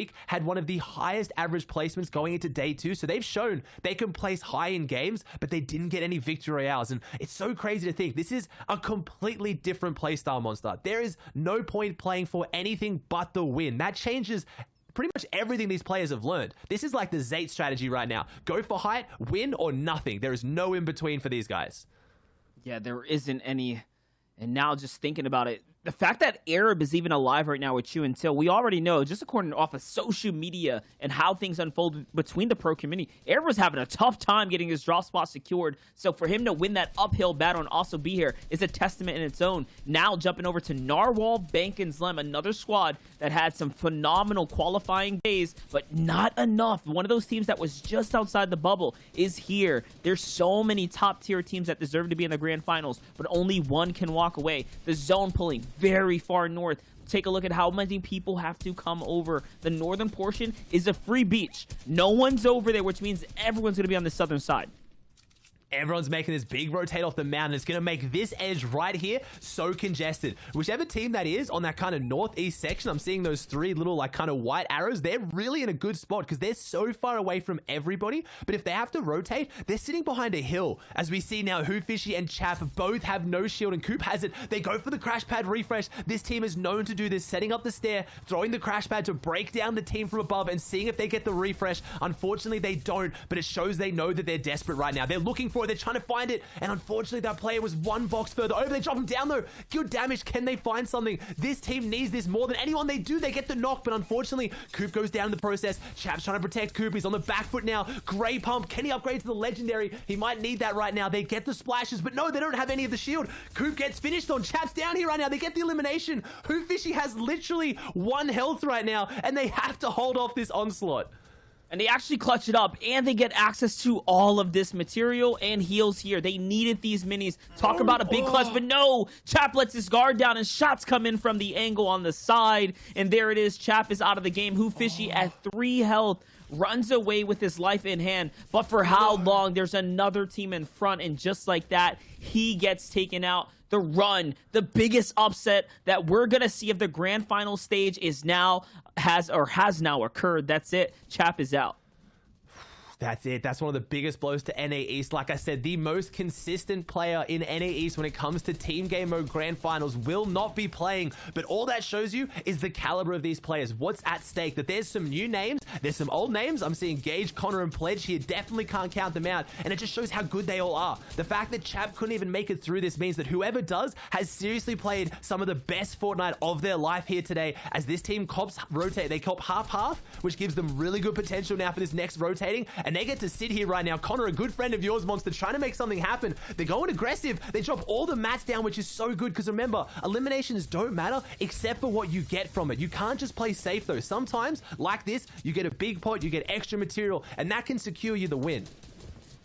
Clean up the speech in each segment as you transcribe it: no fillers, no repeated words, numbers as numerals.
week had one of the highest average placements going into day 2. So they've shown they can place high in games, but they didn't get any victory royales. And it's so crazy to think this is a completely different playstyle, Monster. There is no point playing for anything but the win. That changes pretty much everything these players have learned. This is like the Zayt strategy right now. Go for height, win or nothing. There is no in between for these guys. Yeah, there isn't any. And now just thinking about it, the fact that Arab is even alive right now with Chew and Till, we already know, just according off of social media and how things unfold between the pro community, Arab was having a tough time getting his drop spot secured. So for him to win that uphill battle and also be here is a testament in its own. Now jumping over to Narwhal, Bank, and Zlem, another squad that had some phenomenal qualifying days, but not enough. One of those teams that was just outside the bubble is here. There's so many top tier teams that deserve to be in the grand finals, but only one can walk away. The zone pulling very far north. Take a look at how many people have to come over. The northern portion is a free beach. No one's over there, which means everyone's going to be on the southern side. Everyone's making this big rotate off the mountain. It's going to make this edge right here so congested. Whichever team that is on that kind of northeast section, I'm seeing those 3 little like kind of white arrows. They're really in a good spot because they're so far away from everybody. But if they have to rotate, they're sitting behind a hill. As we see now, Fishy and Chap both have no shield and Coop has it. They go for the crash pad refresh. This team is known to do this, setting up the stair, throwing the crash pad to break down the team from above and seeing if they get the refresh. Unfortunately, they don't, but it shows they know that they're desperate right now. They're looking for it. They're trying to find it, and unfortunately that player was 1 box further over. They drop him down though. Good damage. Can they find something? This team needs this more than anyone. They do. They get the knock, but unfortunately Coop goes down in the process. Chap's trying to protect Coop. He's on the back foot now. Grey pump. Can he upgrade to the legendary? He might need that right now. They get the splashes, but no, they don't have any of the shield. Coop gets finished on. Chap's down here right now. They get the elimination. Fishy has literally 1 health right now, and they have to hold off this onslaught. And they actually clutch it up, and they get access to all of this material and heals here. They needed these minis. Talk about a big clutch, but no! Chap lets his guard down, and shots come in from the angle on the side. And there it is. Chap is out of the game. Fishy at 3 health runs away with his life in hand. But for how long? There's another team in front, and just like that, he gets taken out. The run, the biggest upset that we're going to see of the grand final stage is now, has now occurred. That's it. Chap is out. That's it. That's one of the biggest blows to NA East. Like I said, the most consistent player in NA East when it comes to team game mode grand finals will not be playing. But all that shows you is the caliber of these players. What's at stake? That there's some new names. There's some old names. I'm seeing Gage, Connor, and Pledge here. Definitely can't count them out. And it just shows how good they all are. The fact that Chap couldn't even make it through this means that whoever does has seriously played some of the best Fortnite of their life here today. As this team cops rotate. They cop half-half, which gives them really good potential now for this next rotating. And they get to sit here right now. Connor, a good friend of yours, Monster, trying to make something happen. They're going aggressive. They drop all the mats down, which is so good because remember, eliminations don't matter except for what you get from it. You can't just play safe though. Sometimes, like this, you get a big pot, you get extra material, and that can secure you the win.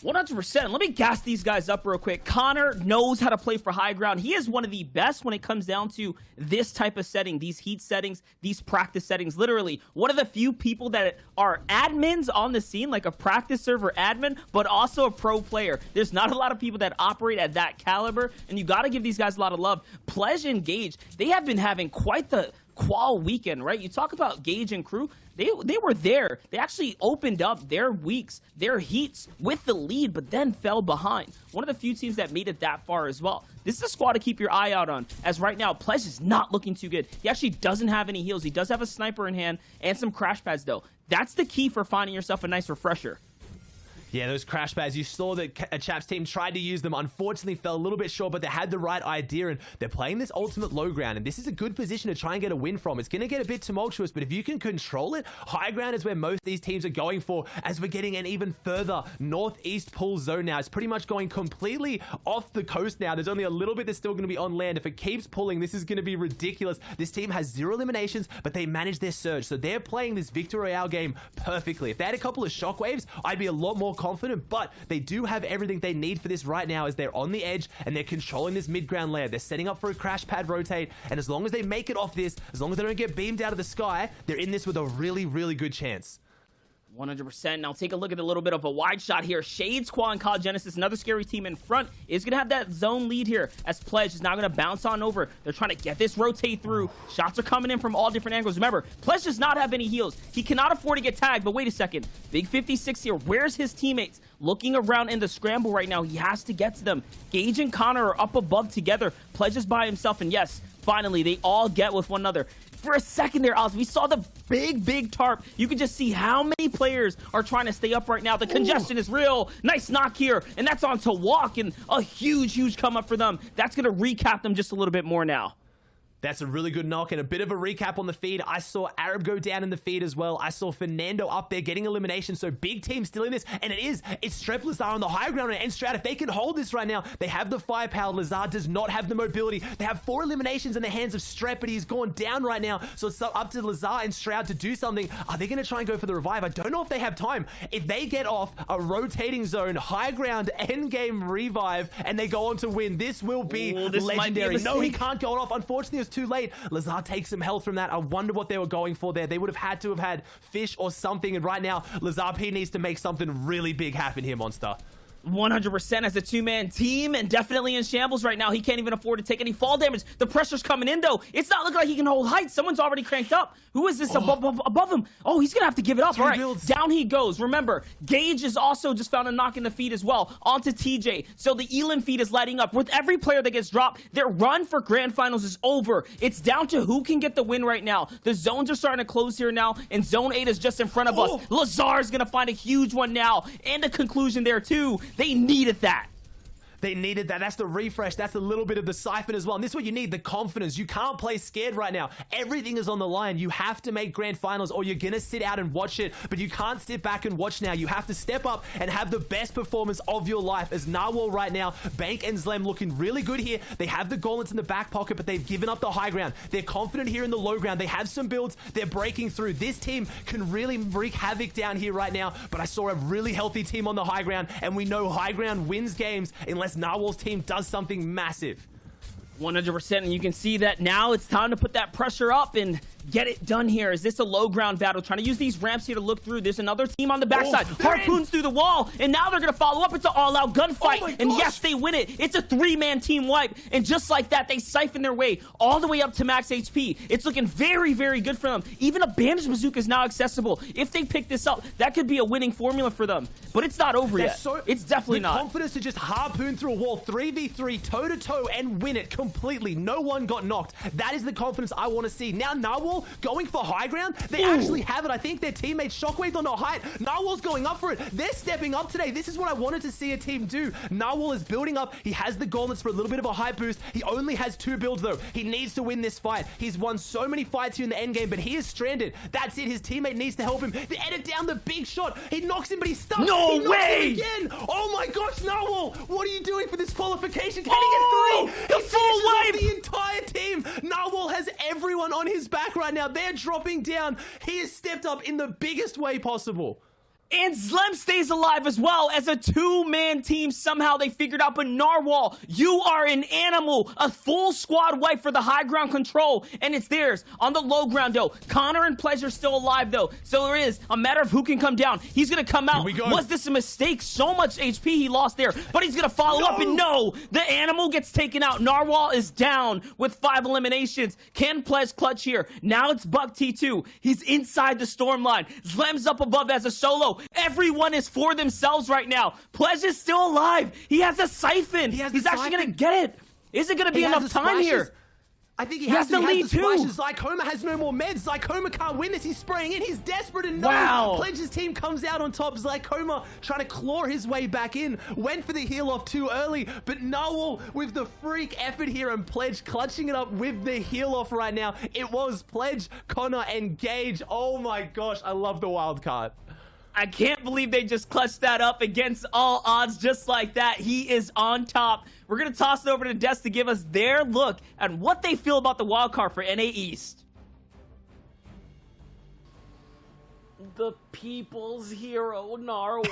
100%. Let me gas these guys up real quick. Connor knows how to play for high ground. He is one of the best when it comes down to this type of setting, these heat settings, these practice settings. Literally, one of the few people that are admins on the scene, like a practice server admin, but also a pro player. There's not a lot of people that operate at that caliber, and you got to give these guys a lot of love. Pledge and Gage, they have been having quite the qual weekend, right? You talk about Gage and crew. They were there. They actually opened up their weeks, their heats with the lead, but then fell behind. One of the few teams that made it that far as well. This is a squad to keep your eye out on, as right now, Pledge is not looking too good. He actually doesn't have any heals. He does have a sniper in hand and some crash pads, though. That's the key for finding yourself a nice refresher. Yeah, those crash pads, you saw that Chap's team tried to use them, unfortunately fell a little bit short, but they had the right idea, and they're playing this ultimate low ground, and this is a good position to try and get a win from. It's going to get a bit tumultuous, but if you can control it, high ground is where most of these teams are going for, as we're getting an even further northeast pull zone now. It's pretty much going completely off the coast now. There's only a little bit that's still going to be on land. If it keeps pulling, this is going to be ridiculous. This team has 0 eliminations, but they manage their surge, so they're playing this Victory Royale game perfectly. If they had a couple of shockwaves, I'd be a lot more confident, but they do have everything they need for this right now, as they're on the edge and they're controlling this mid-ground layer. They're setting up for a crash pad rotate, and as long as they make it off this, as long as they don't get beamed out of the sky, they're in this with a really, really good chance. 100%. Now take a look at a little bit of a wide shot here. Shades, Quan, Cloud Genesis, another scary team in front, is going to have that zone lead here as Pledge is now going to bounce on over. They're trying to get this rotate through. Shots are coming in from all different angles. Remember, Pledge does not have any heals. He cannot afford to get tagged, but wait a second. Big 56 here. Where's his teammates? Looking around in the scramble right now. He has to get to them. Gage and Connor are up above together. Pledge is by himself, and yes, finally, they all get with one another. For a second there, Oz, we saw the big tarp. You can just see how many players are trying to stay up right now. The congestion is real. Nice knock here, and that's on to Walk, and a huge come up for them. That's going to recap them just a little bit more now. That's a really good knock, and a bit of a recap on the feed. I saw Arab go down in the feed as well. I saw Fernando up there getting elimination, so big team still in this, and it's Strep Lazar on the high ground and Stroud. If they can hold this right now, they have the firepower. Lazar does not have the mobility. They have 4 eliminations in the hands of Strep, but he's gone down right now, so it's up to Lazar and Stroud to do something. Are they going to try and go for the revive? I don't know if they have time. If they get off a rotating zone, high ground, endgame revive, and they go on to win, this will be legendary. No, he can't go off. Unfortunately, it's too late. Lazar takes some health from that. I wonder what they were going for there. They would have had to have had fish or something, and right now, Lazar P needs to make something really big happen here, Monster. 100% as a two-man team, and definitely in shambles right now. He can't even afford to take any fall damage. The pressure's coming in, though. It's not looking like he can hold height. Someone's already cranked up. Who is this above him? Oh, he's going to have to give it up. All right, down he goes. Remember, Gage is also just found a knock in the feed as well. Onto TJ. So the Elin feed is lighting up. With every player that gets dropped, their run for grand finals is over. It's down to who can get the win right now. The zones are starting to close here now, and Zone 8 is just in front of us. Lazar's going to find a huge one now, and a conclusion there, too. They needed that. They needed that. That's the refresh. That's a little bit of the siphon as well. And this is what you need, the confidence. You can't play scared right now. Everything is on the line. You have to make grand finals or you're going to sit out and watch it. But you can't sit back and watch now. You have to step up and have the best performance of your life. As Narwhal right now, Bank and Zlem looking really good here. They have the gauntlets in the back pocket, but they've given up the high ground. They're confident here in the low ground. They have some builds. They're breaking through. This team can really wreak havoc down here right now. But I saw a really healthy team on the high ground, and we know high ground wins games unless Narwhal's team does something massive. 100%, and you can see that now it's time to put that pressure up and get it done here. Is this a low ground battle? Trying to use these ramps here to look through. There's another team on the backside. Harpoons through the wall, and now they're going to follow up. It's an all-out gunfight, and yes, they win it. It's a 3-man team wipe, and just like that, they siphon their way all the way up to max HP. It's looking very good for them. Even a bandage bazooka is now accessible. If they pick this up, that could be a winning formula for them, but it's not over yet. It's definitely not. The confidence to just harpoon through a wall, 3v3, toe-to-toe, and win it completely. No one got knocked. That is the confidence I want to see. Now, Narwhal going for high ground. They actually have it. I think their teammates Shockwave's on the height. Narwhal's going up for it. They're stepping up today. This is what I wanted to see a team do. Narwhal is building up. He has the gauntlets for a little bit of a hype boost. He only has 2 builds, though. He needs to win this fight. He's won so many fights here in the end game, but he is stranded. That's it. His teammate needs to help him. They edit down the big shot. He knocks him, but he's stuck. No way! Again. Oh my gosh, Narwhal! What are you doing for this qualification? Can he get 3? The full wipe! The entire team. Narwhal has everyone on his back right now. They're dropping down. He has stepped up in the biggest way possible. And Zlem stays alive as well as a 2-man team. Somehow they figured out, but Narwhal, you are an animal. A full squad wipe for the high ground control, and it's theirs. On the low ground, though, Connor and Pleasure still alive, though. So there is a matter of who can come down. He's going to come out. Was this a mistake? So much HP he lost there, but he's going to follow up, and no, the animal gets taken out. Narwhal is down with 5 eliminations. Can Plez clutch here? Now it's Buck T2. He's inside the storm line. Zlem's up above as a solo. Everyone is for themselves right now. Pledge is still alive. He has a siphon. He's actually going to get it. Is it going to be enough time here? I think he has to lead too. Zycoma has no more meds. Zycoma can't win this. He's spraying in. He's desperate and Pledge's team comes out on top. Zycoma trying to claw his way back in. Went for the heal off too early, but Narwhal with the freak effort here and Pledge clutching it up with the heal off right now. It was Pledge, Connor, and Gage. Oh my gosh, I love the wild card. I can't believe they just clutched that up against all odds just like that. He is on top. We're going to toss it over to Des to give us their look at what they feel about the wild card for NA East. The people's hero, Narwhal.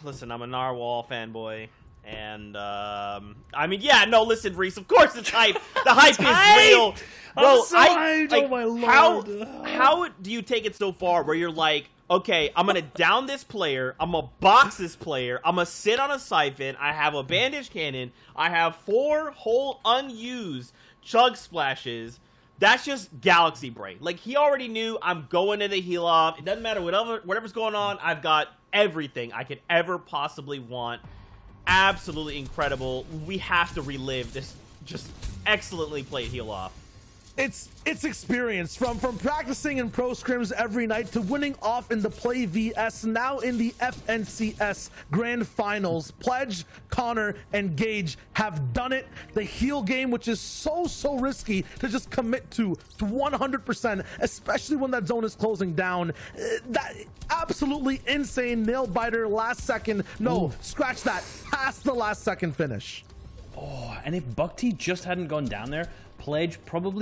Listen, I'm a Narwhal fanboy, And I mean, yeah, no, listen, Reese, of course it's hype. The hype is real. Bro, hyped. Oh my lord. How do you take it so far where you're like, okay, I'm gonna down this player, I'm gonna box this player, I'm gonna sit on a siphon, I have a bandage cannon, I have 4 whole unused chug splashes. That's just galaxy brain. Like, he already knew I'm going to the heal off. It doesn't matter whatever's going on. I've got everything I could ever possibly want. Absolutely incredible. We have to relive this just excellently played heal off. It's experience from practicing in pro scrims every night to winning off in the Play VS, now in the FNCS Grand Finals. Pledge, Connor, and Gage have done it. The heal game, which is so risky to just commit to 100%, especially when that zone is closing down. That absolutely insane nail biter last second. No, scratch that. Past the last second finish. Oh, and if Buck T just hadn't gone down there, Pledge probably